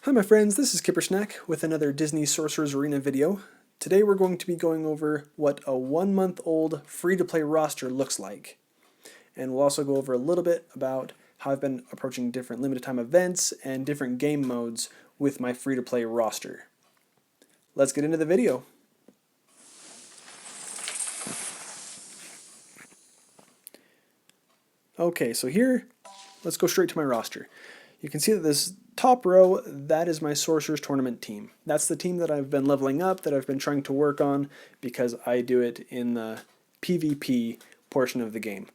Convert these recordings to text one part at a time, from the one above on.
Hi my friends, this is Kippersnak with another Disney Sorcerer's Arena video. Today we're going to be going over what a 1-month-old free-to-play roster looks like. And we'll also go over a little bit about how I've been approaching different limited time events and different game modes with my free-to-play roster. Let's get into the video. Okay, so here, let's go straight to my roster. You can see that this top row, that is my Sorcerer's Tournament team. That's the team that I've been leveling up, that I've been trying to work on, because I do it in the PvP portion of the game.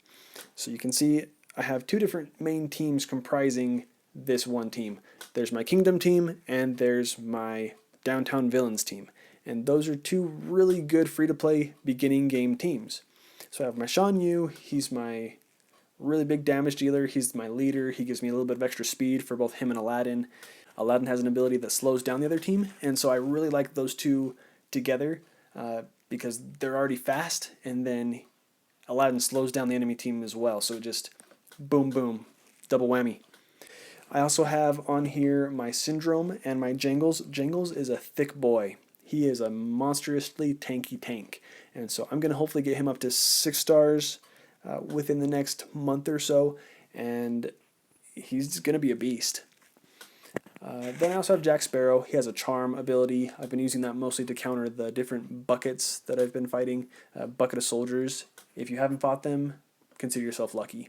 So you can see I have two different main teams comprising this one team. There's my Kingdom team, and there's my Downtown Villains team. And those are two really good free-to-play beginning game teams. So I have my Shan Yu, he's my really big damage dealer. He's my leader. He gives me a little bit of extra speed for both him and Aladdin. Aladdin has an ability that slows down the other team, and so I really like those two together because they're already fast, and then Aladdin slows down the enemy team as well. So just boom, boom, double whammy. I also have on here my Syndrome and my Jangles. Jangles is a thick boy. He is a monstrously tanky tank, and so I'm going to hopefully get him up to 6 stars within the next month or so, and he's going to be a beast. Then I also have Jack Sparrow. He has a charm ability. I've been using that mostly to counter the different buckets that I've been fighting. Bucket of soldiers. If you haven't fought them, consider yourself lucky.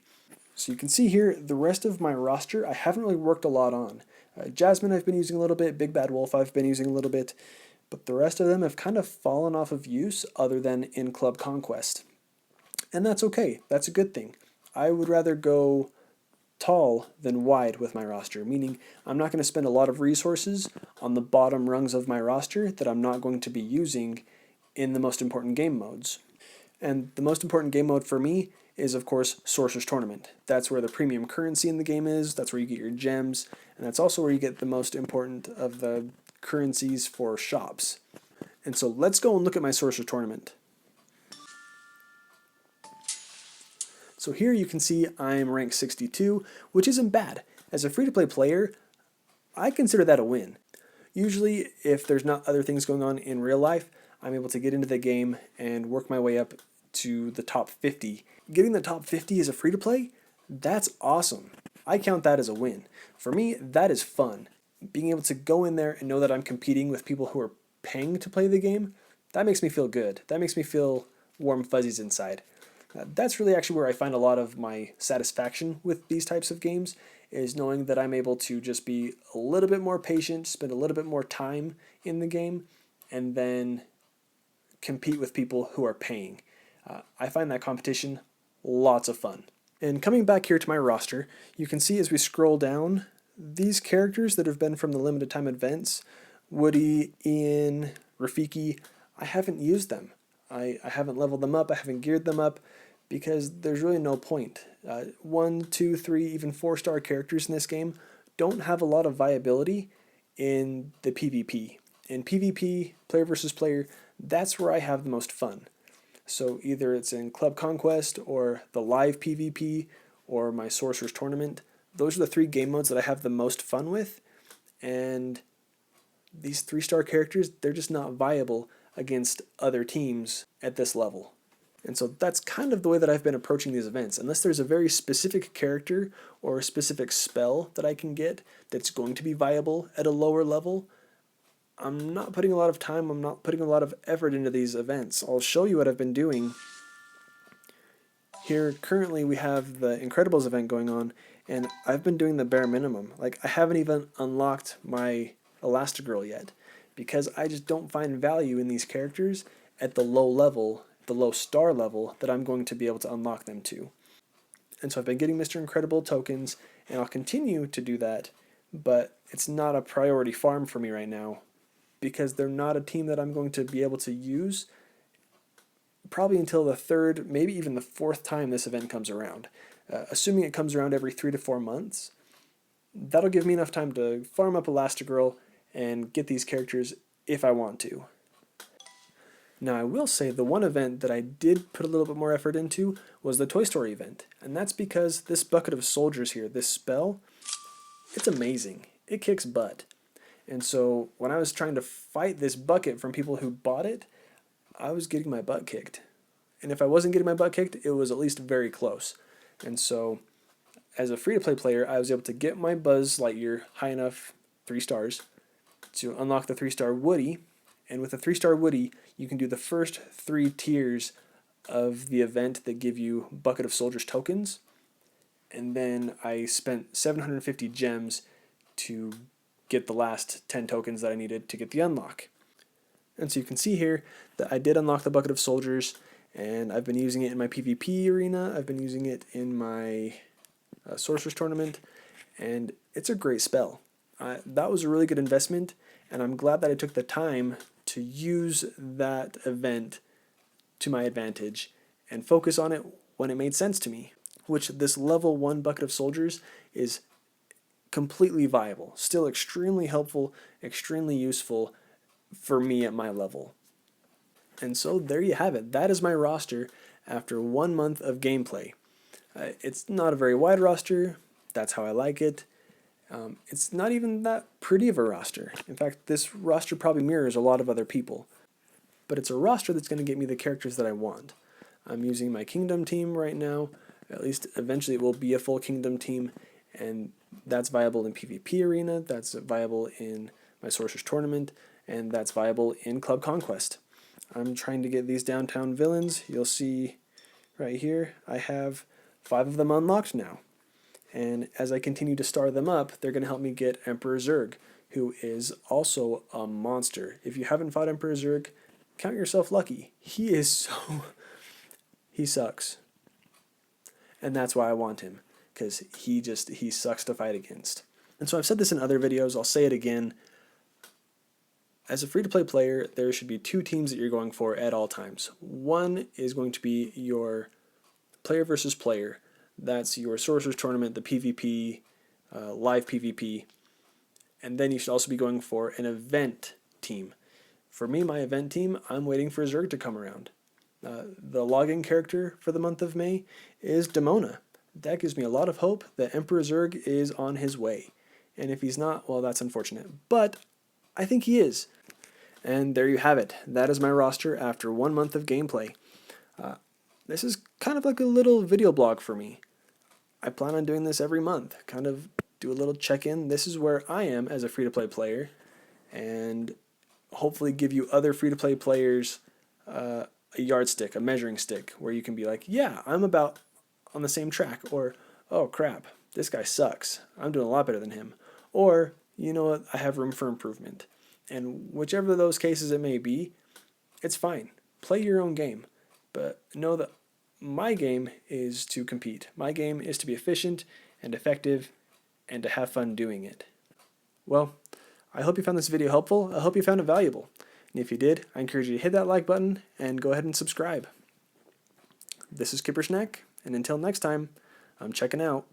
So you can see here, the rest of my roster I haven't really worked a lot on. Jasmine I've been using a little bit, Big Bad Wolf I've been using a little bit, but the rest of them have kind of fallen off of use other than in Club Conquest. And that's okay. That's a good thing. I would rather go tall than wide with my roster, meaning I'm not going to spend a lot of resources on the bottom rungs of my roster that I'm not going to be using in the most important game modes. And the most important game mode for me is, of course, Sorcerer's Tournament. That's where the premium currency in the game is, that's where you get your gems, and that's also where you get the most important of the currencies for shops. And so let's go and look at my Sorcerer's Tournament. So here you can see I'm rank 62, which isn't bad. As a free-to-play player, I consider that a win. Usually, if there's not other things going on in real life, I'm able to get into the game and work my way up to the top 50. Getting the top 50 as a free-to-play, that's awesome. I count that as a win. For me, that is fun. Being able to go in there and know that I'm competing with people who are paying to play the game, that makes me feel good. That makes me feel warm fuzzies inside. That's really actually where I find a lot of my satisfaction with these types of games, is knowing that I'm able to just be a little bit more patient, spend a little bit more time in the game, and then compete with people who are paying. I find that competition lots of fun. And coming back here to my roster, you can see as we scroll down, these characters that have been from the limited time events, Woody, Ian, Rafiki, I haven't used them. I haven't leveled them up, I haven't geared them up, because there's really no point. 1, 2, 3, even 4-star characters in this game don't have a lot of viability in the PvP. In PvP, player versus player, that's where I have the most fun. So either it's in Club Conquest, or the live PvP, or my Sorcerer's Tournament. Those are the 3 game modes that I have the most fun with, and these 3-star characters, they're just not viable against other teams at this level. And so that's kind of the way that I've been approaching these events. Unless there's a very specific character or a specific spell that I can get that's going to be viable at a lower level, I'm not putting a lot of time, I'm not putting a lot of effort into these events. I'll show you what I've been doing. Here currently we have the Incredibles event going on, and I've been doing the bare minimum. Like, I haven't even unlocked my Elastigirl yet, because I just don't find value in these characters at the low level, the low star level that I'm going to be able to unlock them to. And so I've been getting Mr. Incredible tokens, and I'll continue to do that, but it's not a priority farm for me right now, because they're not a team that I'm going to be able to use probably until the 3rd, maybe even the 4th time this event comes around. Assuming it comes around every 3 to 4 months, that'll give me enough time to farm up Elastigirl and get these characters if I want to. Now I will say the one event that I did put a little bit more effort into was the Toy Story event, and that's because this bucket of soldiers here, this spell, it's amazing. It kicks butt. And so when I was trying to fight this bucket from people who bought it, I was getting my butt kicked. And if I wasn't getting my butt kicked, it was at least very close. And so as a free-to-play player, I was able to get my Buzz Lightyear high enough, 3 stars, to unlock the 3-star Woody. And with a 3-star Woody, you can do the first 3 tiers of the event that give you Bucket of Soldiers tokens. And then I spent 750 gems to get the last 10 tokens that I needed to get the unlock. And so you can see here that I did unlock the Bucket of Soldiers, and I've been using it in my PvP arena, I've been using it in my Sorcerer's tournament, and it's a great spell. That was a really good investment, and I'm glad that I took the time to use that event to my advantage and focus on it when it made sense to me, which this level 1 Bucket of Soldiers is completely viable, still extremely helpful, extremely useful for me at my level. And so there you have it. That is my roster after 1 month of gameplay. It's not a very wide roster. That's how I like it. It's not even that pretty of a roster. In fact, this roster probably mirrors a lot of other people. But it's a roster that's going to get me the characters that I want. I'm using my Kingdom team right now. At least eventually it will be a full Kingdom team. And that's viable in PvP arena. That's viable in my Sorcerer's tournament. And that's viable in Club Conquest. I'm trying to get these downtown villains. You'll see right here, I have 5 of them unlocked now. And as I continue to star them up, they're going to help me get Emperor Zurg, who is also a monster. If you haven't fought Emperor Zurg, count yourself lucky. He is so... he sucks. And that's why I want him, because he sucks to fight against. And so I've said this in other videos, I'll say it again. As a free-to-play player, there should be 2 teams that you're going for at all times. One is going to be your player versus player. That's your Sorcerer's tournament, the PvP, live PvP. And then you should also be going for an event team. For me, my event team, I'm waiting for Zurg to come around. The login character for the month of May is Demona. That gives me a lot of hope that Emperor Zurg is on his way. And if he's not, well, that's unfortunate. But I think he is. And there you have it. That is my roster after 1 month of gameplay. This is kind of like a little video blog for me. I plan on doing this every month, kind of do a little check-in. This is where I am as a free-to-play player, and hopefully give you other free-to-play players a yardstick, a measuring stick, where you can be like, yeah, I'm about on the same track, or, oh crap, this guy sucks. I'm doing a lot better than him. Or, you know what, I have room for improvement. And whichever of those cases it may be, it's fine. Play your own game. But know that my game is to compete. My game is to be efficient and effective and to have fun doing it. Well, I hope you found this video helpful. I hope you found it valuable. And if you did, I encourage you to hit that like button and go ahead and subscribe. This is Kippersnak, and until next time, I'm checking out.